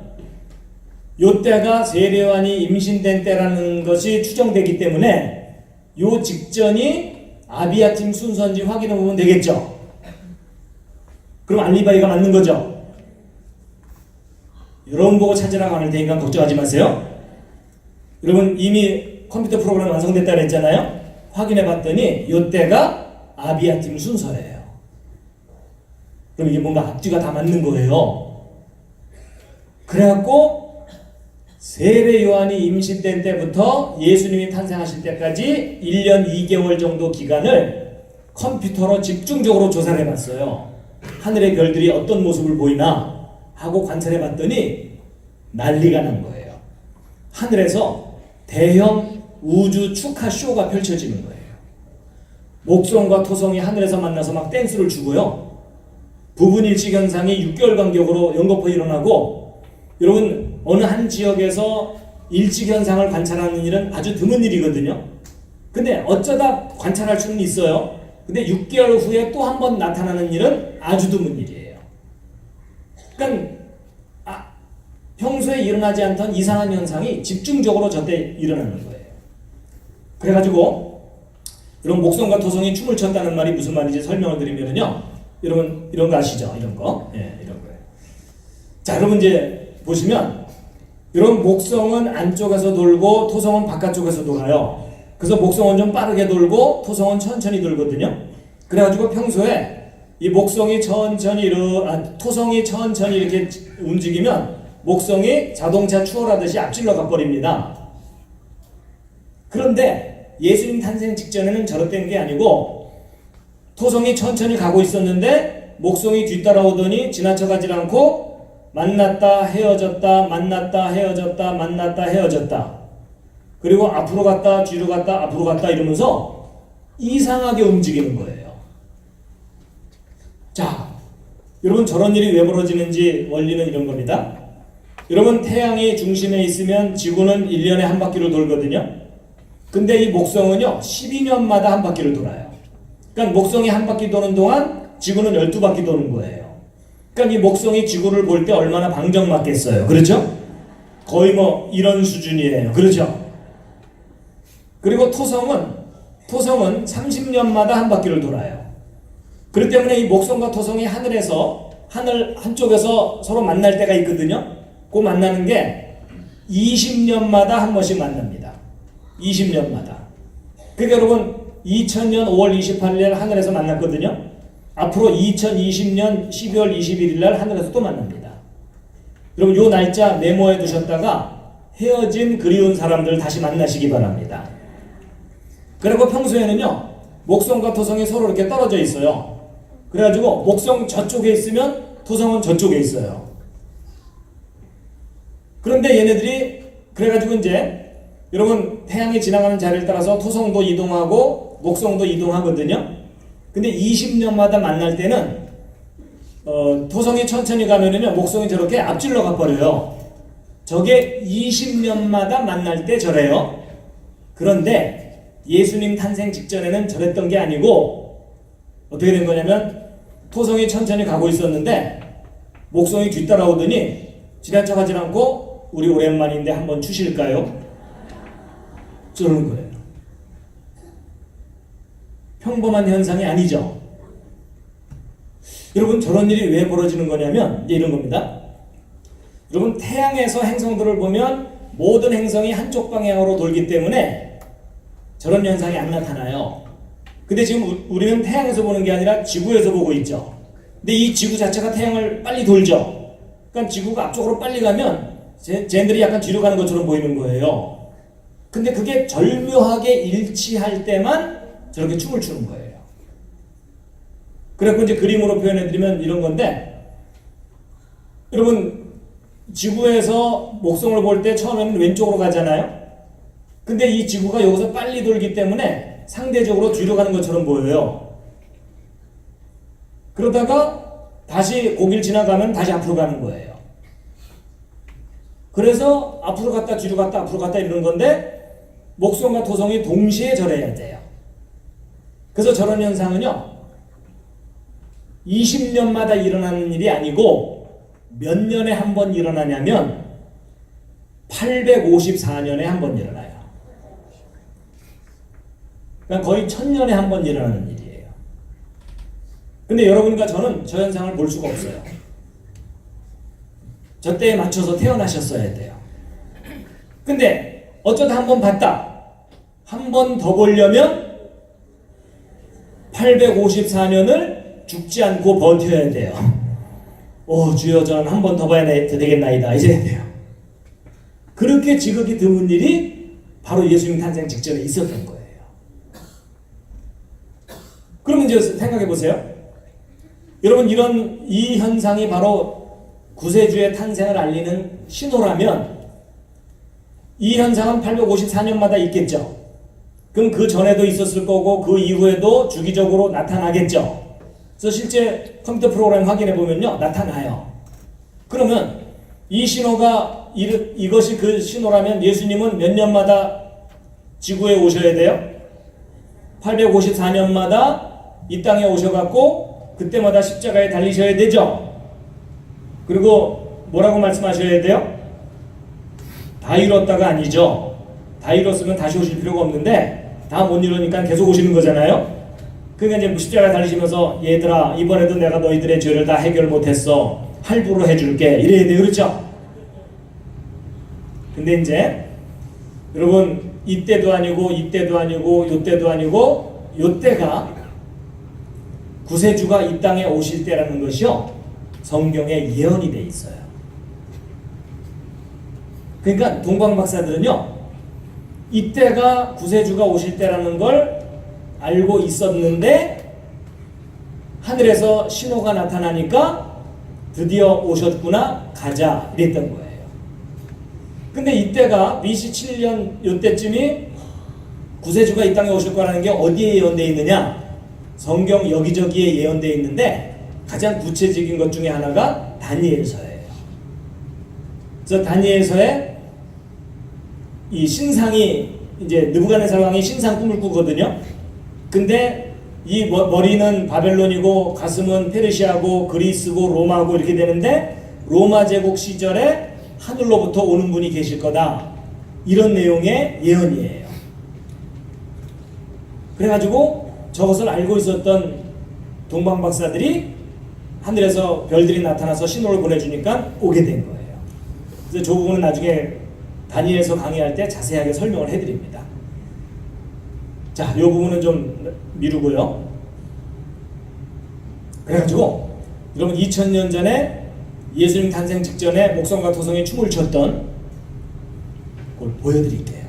요때가 세례 요한이 임신된 때라는 것이 추정되기 때문에 요 직전이 아비야 팀 순서인지 확인해 보면 되겠죠. 그럼 알리바이가 맞는 거죠. 여러분 보고 찾으라고 안 할 테니까 걱정하지 마세요. 여러분 이미 컴퓨터 프로그램 완성됐다 그랬잖아요. 확인해 봤더니 요때가 아비야 팀 순서예요. 그럼 이게 뭔가 앞뒤가 다 맞는 거예요. 그래갖고 세례 요한이 임신된 때부터 예수님이 탄생하실 때까지 1년 2개월 정도 기간을 컴퓨터로 집중적으로 조사를 해봤어요. 하늘의 별들이 어떤 모습을 보이나 하고 관찰해 봤더니 난리가 난 거예요. 하늘에서 대형 우주 축하 쇼가 펼쳐지는 거예요. 목성과 토성이 하늘에서 만나서 막 댄스를 추고요. 부분일치 현상이 6개월 간격으로 연거푸 일어나고, 여러분 어느 한 지역에서 일치 현상을 관찰하는 일은 아주 드문 일이거든요. 근데 어쩌다 관찰할 수는 있어요. 근데 6개월 후에 또 한 번 나타나는 일은 아주 드문 일이에요. 그러니까 평소에 일어나지 않던 이상한 현상이 집중적으로 저때 일어나는 거예요. 그래가지고 이런 목성과 토성이 춤을 췄다는 말이 무슨 말인지 설명을 드리면요. 여러분 이런 거 아시죠? 이런 거. 예, 이런 거예요. 자, 여러분 이제 보시면 이런 목성은 안쪽에서 돌고 토성은 바깥쪽에서 돌아요. 그래서 목성은 좀 빠르게 돌고 토성은 천천히 돌거든요. 그래가지고 평소에 이 목성이 토성이 천천히 이렇게 움직이면 목성이 자동차 추월하듯이 앞질러 가버립니다. 그런데 예수님 탄생 직전에는 저랬던 게 아니고 토성이 천천히 가고 있었는데 목성이 뒤따라오더니 지나쳐가지 않고 만났다 헤어졌다 만났다 헤어졌다 만났다 헤어졌다 그리고 앞으로 갔다 뒤로 갔다 앞으로 갔다 이러면서 이상하게 움직이는 거예요. 자, 여러분 저런 일이 왜 벌어지는지 원리는 이런 겁니다. 여러분 태양이 중심에 있으면 지구는 1년에 한 바퀴를 돌거든요. 근데 이 목성은요 12년마다 한 바퀴를 돌아요. 그러니까 목성이 한 바퀴 도는 동안 지구는 12바퀴 도는 거예요. 그러니까 이 목성이 지구를 볼 때 얼마나 방정맞겠어요. 그렇죠? 거의 뭐 이런 수준이에요. 그렇죠? 그리고 토성은 30년마다 한 바퀴를 돌아요. 그렇기 때문에 이 목성과 토성이 하늘 한쪽에서 서로 만날 때가 있거든요. 그 만나는 게 20년마다 한 번씩 만납니다. 20년마다. 그러니까 여러분 2000년 5월 28일 하늘에서 만났거든요. 앞으로 2020년 12월 21일 날 하늘에서 또 만납니다. 여러분 요 날짜 메모해 두셨다가 헤어진 그리운 사람들 다시 만나시기 바랍니다. 그리고 평소에는요 목성과 토성이 서로 이렇게 떨어져 있어요. 그래가지고 목성 저쪽에 있으면 토성은 저쪽에 있어요. 그런데 얘네들이 그래가지고 이제 여러분 태양이 지나가는 자리를 따라서 토성도 이동하고 목성도 이동하거든요. 근데 20년마다 만날 때는 토성이 천천히 가면은요 목성이 저렇게 앞질러 가버려요. 저게 20년마다 만날 때 저래요. 그런데 예수님 탄생 직전에는 저랬던 게 아니고 어떻게 된 거냐면 토성이 천천히 가고 있었는데 목성이 뒤따라오더니 지나쳐가지 않고 우리 오랜만인데 한번 추실까요? 저러는 거예요. 평범한 현상이 아니죠. 여러분 저런 일이 왜 벌어지는 거냐면 이제 이런 겁니다. 여러분 태양에서 행성들을 보면 모든 행성이 한쪽 방향으로 돌기 때문에 저런 현상이 안 나타나요. 근데 지금 우리는 태양에서 보는 게 아니라 지구에서 보고 있죠. 근데 이 지구 자체가 태양을 빨리 돌죠. 그러니까 지구가 앞쪽으로 빨리 가면 쟤네들이 약간 뒤로 가는 것처럼 보이는 거예요. 근데 그게 절묘하게 일치할 때만 저렇게 춤을 추는 거예요. 그래서 이제 그림으로 표현해드리면 이런 건데 여러분 지구에서 목성을 볼 때 처음에는 왼쪽으로 가잖아요. 근데 이 지구가 여기서 빨리 돌기 때문에 상대적으로 뒤로 가는 것처럼 보여요. 그러다가 다시 고기를 지나가면 다시 앞으로 가는 거예요. 그래서 앞으로 갔다 뒤로 갔다 앞으로 갔다 이러는 건데 목성과 토성이 동시에 절해야 돼요. 그래서 저런 현상은요 20년마다 일어나는 일이 아니고 몇 년에 한 번 일어나냐면 854년에 한 번 일어나요. 그러니까 거의 1000년에 한 번 일어나는 일이에요. 근데 여러분과 저는 저 현상을 볼 수가 없어요. 저 때에 맞춰서 태어나셨어야 돼요. 근데 어쩌다 한 번 봤다. 한 번 더 보려면 854년을 죽지 않고 버텨야 돼요. 주여 저는 한 번 더 봐야 되겠나이다. 이제 돼요. 그렇게 지극히 드문 일이 바로 예수님 탄생 직전에 있었던 거예요. 그러면 이제 생각해 보세요. 여러분 이 현상이 바로 구세주의 탄생을 알리는 신호라면 이 현상은 854년마다 있겠죠. 그럼 그 전에도 있었을 거고 그 이후에도 주기적으로 나타나겠죠. 그래서 실제 컴퓨터 프로그램 확인해 보면요 나타나요. 그러면 이 신호가 이것이 그 신호라면 예수님은 몇 년마다 지구에 오셔야 돼요? 854년마다 이 땅에 오셔갖고 그때마다 십자가에 달리셔야 되죠. 그리고 뭐라고 말씀하셔야 돼요? 다 이뤘다가 아니죠. 다 이뤘으면 다시 오실 필요가 없는데 다 못 이루니까 계속 오시는 거잖아요. 그러니까 이제 십자가 달리시면서 얘들아 이번에도 내가 너희들의 죄를 다 해결 못했어. 할부로 해줄게. 이래야 돼요. 그렇죠? 근데 이제 여러분 이때도 아니고 이때도 아니고 요때도 아니고 요때가 구세주가 이 땅에 오실 때라는 것이요 성경에 예언이 돼 있어요. 그러니까 동방박사들은요 이때가 구세주가 오실 때라는 걸 알고 있었는데 하늘에서 신호가 나타나니까 드디어 오셨구나 가자 이랬던 거예요. 근데 이때가 BC 7년 요때쯤이 구세주가 이 땅에 오실 거라는 게 어디에 예언되어 있느냐? 성경 여기저기에 예언되어 있는데 가장 구체적인 것 중에 하나가 다니엘서예요. 그래서 다니엘서에 이 신상이 이제 느부갓네살 왕이 신상 꿈을 꾸거든요. 근데 이 머리는 바벨론이고 가슴은 페르시아고 그리스고 로마고 이렇게 되는데 로마 제국 시절에 하늘로부터 오는 분이 계실 거다. 이런 내용의 예언이에요. 그래가지고 저것을 알고 있었던 동방박사들이 하늘에서 별들이 나타나서 신호를 보내주니까 오게 된 거예요. 그래서 저 부분은 나중에 다니엘서 강의할 때 자세하게 설명을 해드립니다. 자, 이 부분은 좀 미루고요. 그래가지고 여러분 2000년 전에 예수님 탄생 직전에 목성과 토성이 춤을 췄던 걸 보여드릴게요.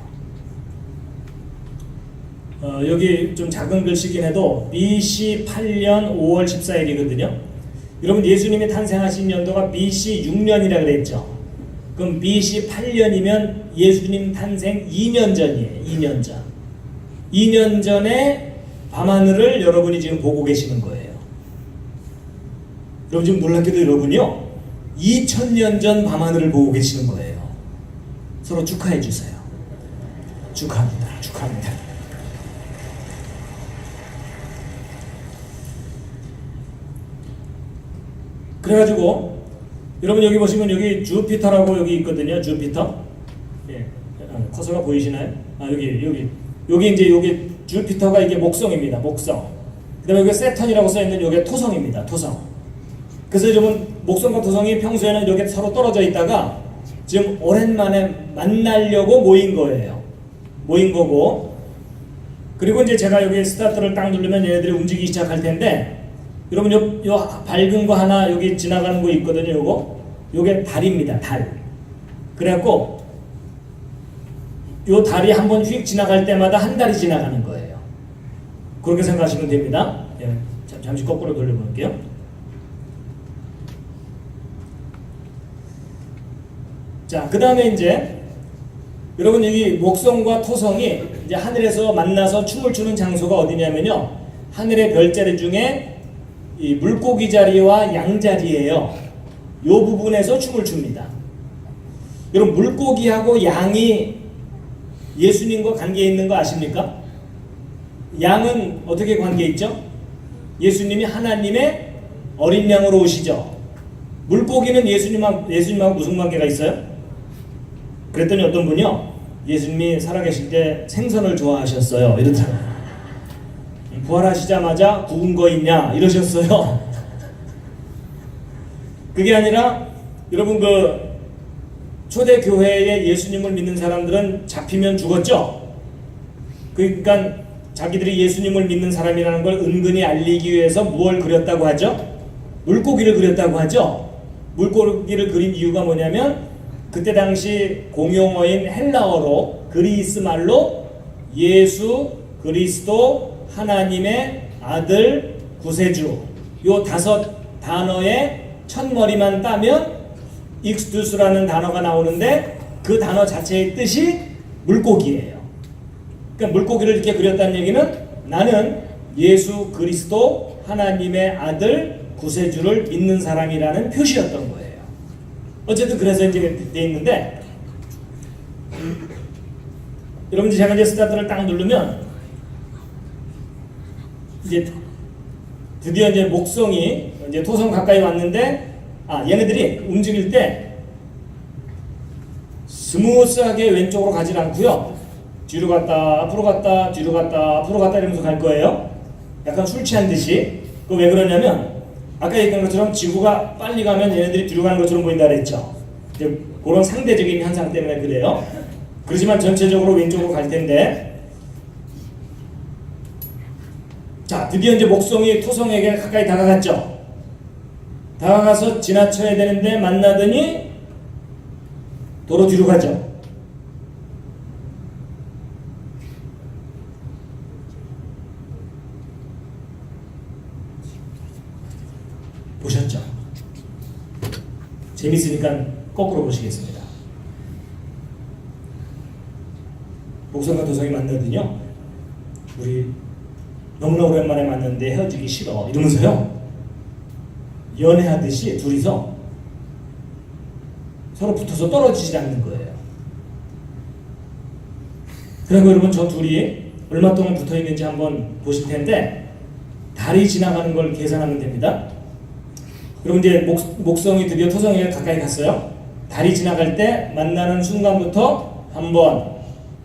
여기 좀 작은 글씨긴 해도 BC 8년 5월 14일이거든요. 여러분 예수님이 탄생하신 연도가 BC 6년이라 그랬죠. 그럼 BC 8년이면 예수님 탄생 2년 전이에요. 2년 전. 2년 전에 밤하늘을 여러분이 지금 보고 계시는 거예요. 여러분 지금 놀랍게도 여러분이요 2000년 전 밤하늘을 보고 계시는 거예요. 서로 축하해 주세요. 축하합니다. 축하합니다. 그래가지고 여러분 여기 보시면 여기 주피터라고 여기 있거든요. 주피터. 예, 커서가 보이시나요? 여기 이제 여기 주피터가 이게 목성입니다. 목성. 그다음에 여기 세턴이라고 써 있는 여기 토성입니다. 토성. 그래서 여러분 목성과 토성이 평소에는 이렇게 서로 떨어져 있다가 지금 오랜만에 만나려고 모인 거예요. 모인 거고. 그리고 이제 제가 여기 스타트를 딱 누르면 얘네들이 움직이기 시작할 텐데 여러분 요 밝은 거 하나 여기 지나가는 거 있거든요. 요게 달입니다. 달. 그래갖고 요 달이 한번 휙 지나갈 때마다 한 달이 지나가는 거예요. 그렇게 생각하시면 됩니다. 예, 잠시 거꾸로 돌려볼게요. 자, 그 다음에 이제 여러분 여기 목성과 토성이 이제 하늘에서 만나서 춤을 추는 장소가 어디냐면요. 하늘의 별자리 중에 이 물고기 자리와 양 자리예요. 요 부분에서 춤을 춥니다. 여러분 물고기하고 양이 예수님과 관계 있는 거 아십니까? 양은 어떻게 관계 있죠? 예수님이 하나님의 어린 양으로 오시죠. 물고기는 예수님하고 무슨 관계가 있어요? 그랬더니 어떤 분이요 예수님이 살아계실 때 생선을 좋아하셨어요. 이렇더라고요. 부활하시자마자 구운 거 있냐 이러셨어요. 그게 아니라 여러분 그 초대 교회에 예수님을 믿는 사람들은 잡히면 죽었죠. 그러니까 자기들이 예수님을 믿는 사람이라는 걸 은근히 알리기 위해서 무엇을 그렸다고 하죠? 물고기를 그렸다고 하죠. 물고기를 그린 이유가 뭐냐면 그때 당시 공용어인 헬라어로 그리스 말로 예수 그리스도 하나님의 아들 구세주 요 5 단어의 첫머리만 따면 익스두스라는 단어가 나오는데 그 단어 자체의 뜻이 물고기예요. 그러니까 물고기를 이렇게 그렸다는 얘기는 나는 예수 그리스도 하나님의 아들 구세주를 믿는 사람이라는 표시였던 거예요. 어쨌든 그래서 이제 돼 있는데 여러분 제가 이제 스타트를 딱 누르면 이제 드디어 이제 목성이 이제 토성 가까이 왔는데 얘네들이 움직일 때 스무스하게 왼쪽으로 가지 않고요. 뒤로 갔다 앞으로 갔다 뒤로 갔다 앞으로 갔다 이러면서 갈 거예요. 약간 술 취한 듯이. 그 왜 그러냐면 아까 얘기한 것처럼 지구가 빨리 가면 얘네들이 뒤로 가는 것처럼 보인다 그랬죠. 이제 그런 상대적인 현상 때문에 그래요. 그렇지만 전체적으로 왼쪽으로 갈 텐데, 자 드디어 이제 목성이 토성에게 가까이 다가갔죠. 다가가서 지나쳐야 되는데 만나더니 도로 뒤로 가죠. 보셨죠? 재밌으니까 거꾸로 보시겠습니다. 목성과 토성이 만나더니요, 우리 너무나 오랜만에 만났는데 헤어지기 싫어 이러면서요, 연애하듯이 둘이서 서로 붙어서 떨어지지 않는 거예요. 그리고 여러분, 저 둘이 얼마 동안 붙어 있는지 한번 보실 텐데, 달이 지나가는 걸 계산하면 됩니다. 그럼 이제 목성이 드디어 토성에게 가까이 갔어요. 달이 지나갈 때 만나는 순간부터 한 번,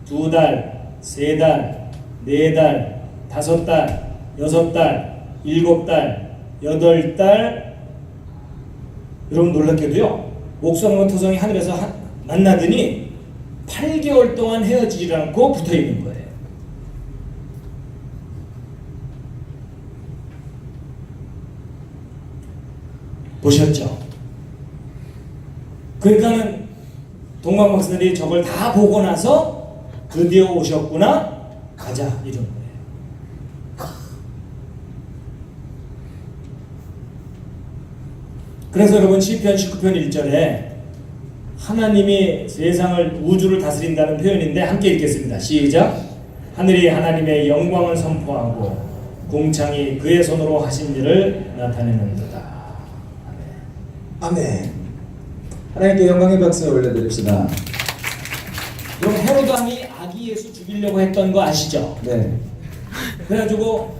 두 달, 세 달, 네 달, 다섯 달, 여섯 달, 일곱 달, 여덟 달. 여러분 놀랍게도요, 목성과 토성이 하늘에서 만나더니 8개월 동안 헤어지지 않고 붙어 있는 거예요. 보셨죠? 그러니까는 동방 박사들이 저걸 다 보고 나서 드디어 오셨구나, 가자 이런 거예요. 그래서 여러분, 시편 19편 1절에 하나님이 세상을, 우주를 다스린다는 표현인데 함께 읽겠습니다. 시작. 하늘이 하나님의 영광을 선포하고 궁창이 그의 손으로 하신 일을 나타내는도다. 아멘. 하나님께 영광의 박수 올려드립시다. 그럼 헤로드 왕이 아기 예수 죽이려고 했던 거 아시죠? 네. 그래가지고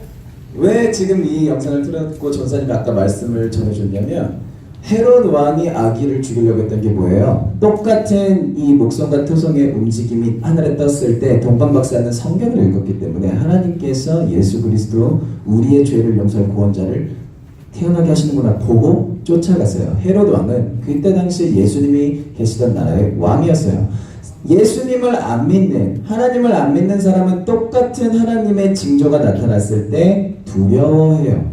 왜 지금 이 영상을 틀었고 전사님이 아까 말씀을 전해줬냐면, 헤롯 왕이 아기를 죽이려고 했던 게 뭐예요? 똑같은 이 목성과 토성의 움직임이 하늘에 떴을 때 동방박사는 성경을 읽었기 때문에 하나님께서 예수 그리스도 우리의 죄를 용서할 구원자를 태어나게 하시는구나 보고 쫓아갔어요. 헤롯 왕은 그때 당시 예수님이 계시던 나라의 왕이었어요. 예수님을 안 믿는, 하나님을 안 믿는 사람은 똑같은 하나님의 징조가 나타났을 때 두려워해요.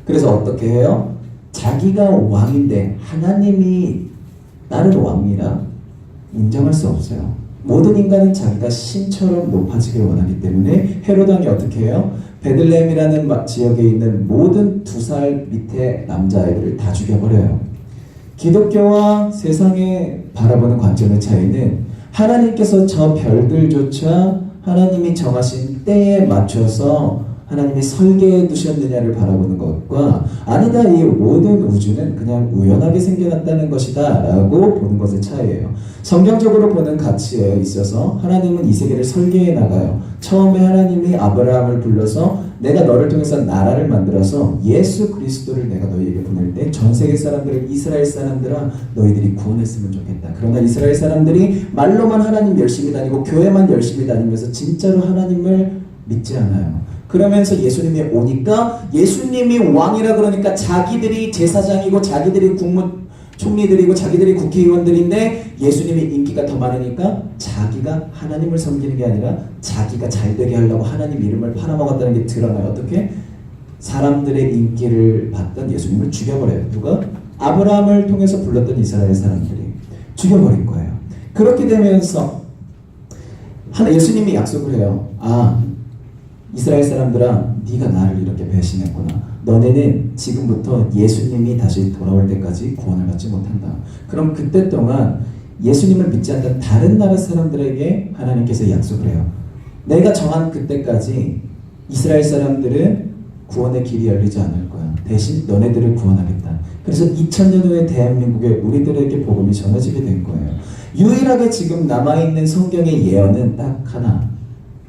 그래서 어떻게 해요? 자기가 왕인데 하나님이 나는 왕이라 인정할 수 없어요. 모든 인간은 자기가 신처럼 높아지기를 원하기 때문에 헤롯 왕이 어떻게 해요? 베들레헴이라는 지역에 있는 모든 2살 밑에 남자아이들을 다 죽여버려요. 기독교와 세상에 바라보는 관점의 차이는, 하나님께서 저 별들조차 하나님이 정하신 때에 맞춰서 하나님이 설계해 두셨느냐를 바라보는 것과, 아니다, 이 모든 우주는 그냥 우연하게 생겨났다는 것이다 라고 보는 것의 차이예요. 성경적으로 보는 가치에 있어서 하나님은 이 세계를 설계해 나가요. 처음에 하나님이 아브라함을 불러서 내가 너를 통해서 나라를 만들어서 예수 그리스도를 내가 너희에게 보낼 때 전 세계 사람들을, 이스라엘 사람들아 너희들이 구원했으면 좋겠다. 그러나 이스라엘 사람들이 말로만 하나님 열심히 다니고 교회만 열심히 다니면서 진짜로 하나님을 믿지 않아요. 그러면서 예수님이 오니까, 예수님이 왕이라 그러니까 자기들이 제사장이고 자기들이 총리들이고 자기들이 국회의원들인데, 예수님이 인기가 더 많으니까 자기가 하나님을 섬기는 게 아니라 자기가 잘되게 하려고 하나님 이름을 팔아먹었다는 게 드러나요. 어떻게? 사람들의 인기를 받던 예수님을 죽여버려요. 누가? 아브라함을 통해서 불렀던 이스라엘 사람들이 죽여버린 거예요. 그렇게 되면서 예수님이 약속을 해요. 이스라엘 사람들아, 네가 나를 이렇게 배신했구나. 너네는 지금부터 예수님이 다시 돌아올 때까지 구원을 받지 못한다. 그럼 그때 동안 예수님을 믿지 않던 다른 나라 사람들에게 하나님께서 약속을 해요. 내가 정한 그때까지 이스라엘 사람들은 구원의 길이 열리지 않을 거야. 대신 너네들을 구원하겠다. 그래서 2000년 후에 대한민국에 우리들에게 복음이 전해지게 된 거예요. 유일하게 지금 남아있는 성경의 예언은 딱 하나.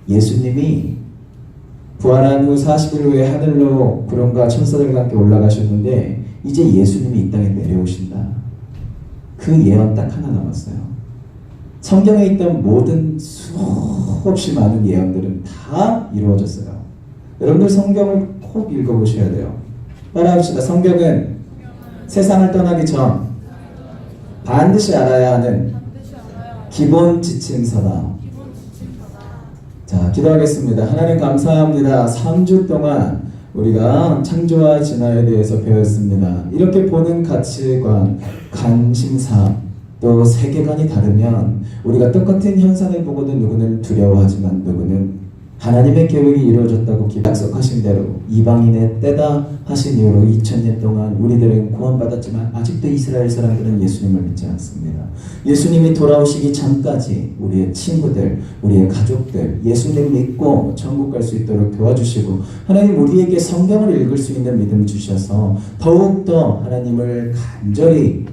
예수님이 부활한 후 40일 후에 하늘로 구름과 천사들과 함께 올라가셨는데 이제 예수님이 이 땅에 내려오신다. 그 예언 딱 하나 남았어요. 성경에 있던 모든 수없이 많은 예언들은 다 이루어졌어요. 여러분들 성경을 꼭 읽어보셔야 돼요. 따라합시다. 성경은 세상을 떠나기 전 반드시 알아야 하는 기본 지침서다. 자, 기도하겠습니다. 하나님 감사합니다. 3주 동안 우리가 창조와 진화에 대해서 배웠습니다. 이렇게 보는 가치관, 관심사, 또 세계관이 다르면 우리가 똑같은 현상을 보고도 누구는 두려워하지만 누구는 하나님의 계획이 이루어졌다고 약속하신 대로 이방인의 때다 하신 이후로 2000년 동안 우리들은 구원받았지만 아직도 이스라엘 사람들은 예수님을 믿지 않습니다. 예수님이 돌아오시기 전까지 우리의 친구들, 우리의 가족들 예수님 믿고 천국 갈 수 있도록 도와주시고 하나님 우리에게 성경을 읽을 수 있는 믿음 주셔서 더욱더 하나님을 간절히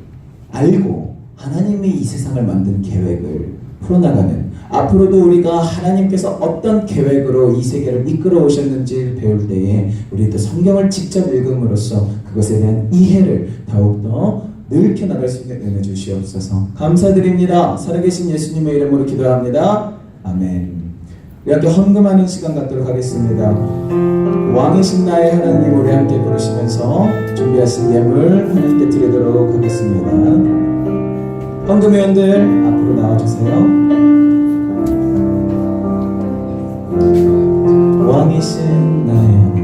알고 하나님이 이 세상을 만든 계획을 풀어나가는 앞으로도 우리가 하나님께서 어떤 계획으로 이 세계를 이끌어 오셨는지 배울 때에 우리도 성경을 직접 읽음으로써 그것에 대한 이해를 더욱더 넓혀 나갈 수 있는 은혜 주시옵소서. 감사드립니다. 살아계신 예수님의 이름으로 기도합니다. 아멘. 우리 함께 헌금하는 시간 갖도록 하겠습니다. 왕이신 나의 하나님 우리 함께 부르시면서 준비하신 예물 하나님께 드리도록 하겠습니다. 헌금회원들 앞으로 나와주세요. 왕이신 나의 하나님,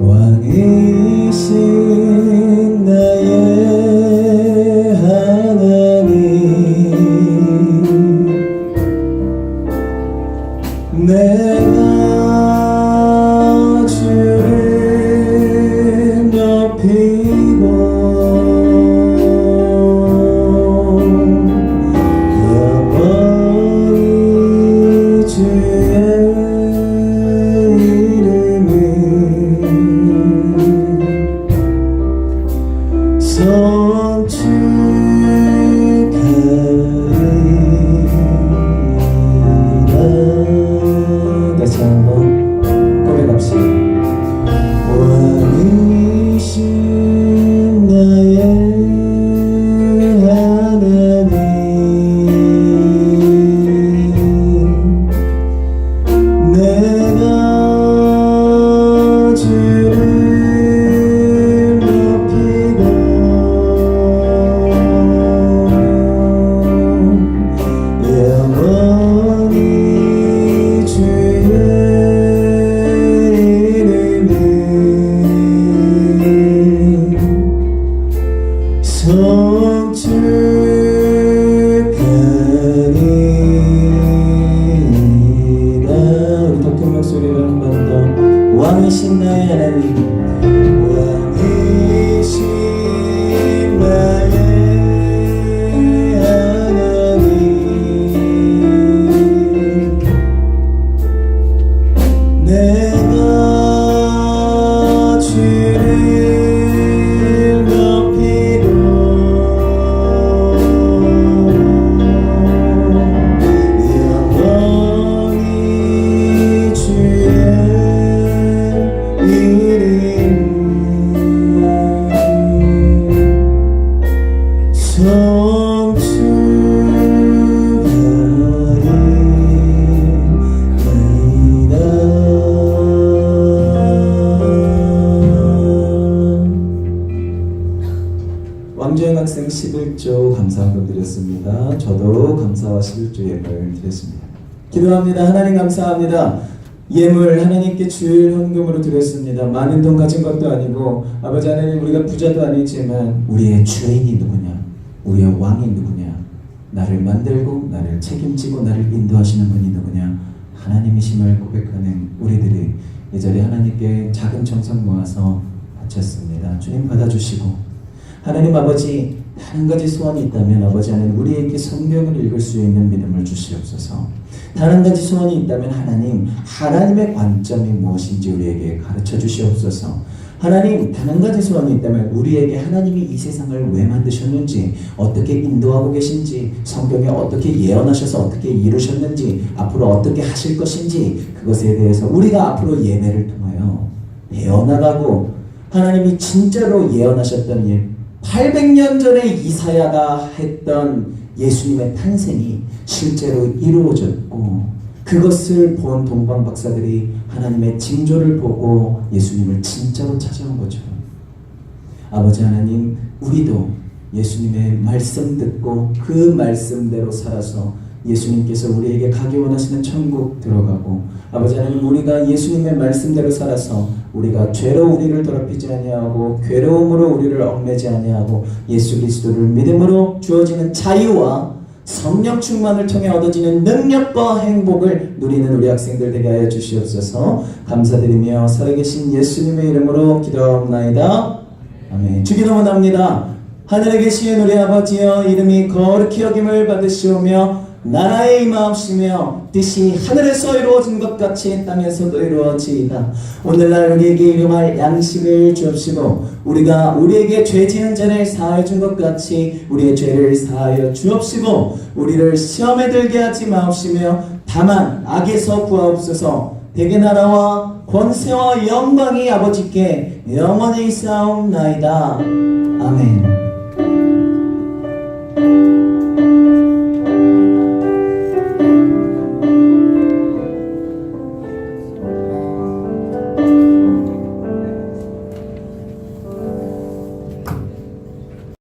왕이신 나의 하나님, 내가 주를 높이고 영원히 주의 다시 한번 고백합시다. 왕이신 나의 하나님, 내가 주를 높이고 영원히 주의 이름을 성축하리라. 우리 더 큰 목소리로 한 번 더. 왕이신 나의 하나님, 왕이신 나의 하나님, 내가 주를 높이고 영원히 주의 이름 왕주영 학생 11조 감사헌금 드렸습니다. 저도 감사와 11조 예물 드렸습니다. 기도합니다. 하나님 감사합니다. 예물 하나님께 주일 헌금으로 드렸습니다. 많은 돈 가진 것도 아니고 아버지 하나님 우리가 부자도 아니지만 우리의 주인이 누구냐, 우리의 왕이 누구냐, 나를 만들고 나를 책임지고 나를 인도하시는 분이 누구냐, 하나님이심을 고백하는 우리들이 이 자리에 하나님께 작은 정성 모아서 바쳤습니다. 주님 받아주시고 하나님 아버지 한 가지 소원이 있다면 아버지 하나님 우리에게 성경을 읽을 수 있는 믿음을 주시옵소서. 단 한 가지 소원이 있다면 하나님 하나님의 관점이 무엇인지 우리에게 가르쳐 주시옵소서. 하나님, 단 한 가지 소원이 있다면 우리에게 하나님이 이 세상을 왜 만드셨는지, 어떻게 인도하고 계신지, 성경에 어떻게 예언하셔서 어떻게 이루셨는지, 앞으로 어떻게 하실 것인지, 그것에 대해서 우리가 앞으로 예배를 통하여 배워나가고, 하나님이 진짜로 예언하셨던 일, 800년 전에 이사야가 했던 예수님의 탄생이 실제로 이루어졌고, 그것을 본 동방 박사들이 하나님의 징조를 보고 예수님을 진짜로 찾아온 거죠. 아버지 하나님, 우리도 예수님의 말씀 듣고 그 말씀대로 살아서 예수님께서 우리에게 가기 원하시는 천국 들어가고, 아버지 하나님, 우리가 예수님의 말씀대로 살아서 우리가 죄로 우리를 더럽히지 아니하고 괴로움으로 우리를 얽매지 아니하고 예수 그리스도를 믿음으로 주어지는 자유와 성령 충만을 통해 얻어지는 능력과 행복을 누리는 우리 학생들 되게 하여 주시옵소서. 감사드리며 살아계신 예수님의 이름으로 기도하옵나이다. 아멘. 주기도문합니다. 하늘에 계신 우리 아버지여, 이름이 거룩히 여김을 받으시오며 나라에 임하옵시며 뜻이 하늘에서 이루어진 것 같이 땅에서도 이루어지이다. 오늘날 우리에게 일용할 양식을 주옵시고 우리가 우리에게 죄 지은 자를 사하여 준 것 같이 우리의 죄를 사하여 주옵시고 우리를 시험에 들게 하지 마옵시며 다만 악에서 구하옵소서. 대개 나라와 권세와 영광이 아버지께 영원히 있사옵나이다. 아멘.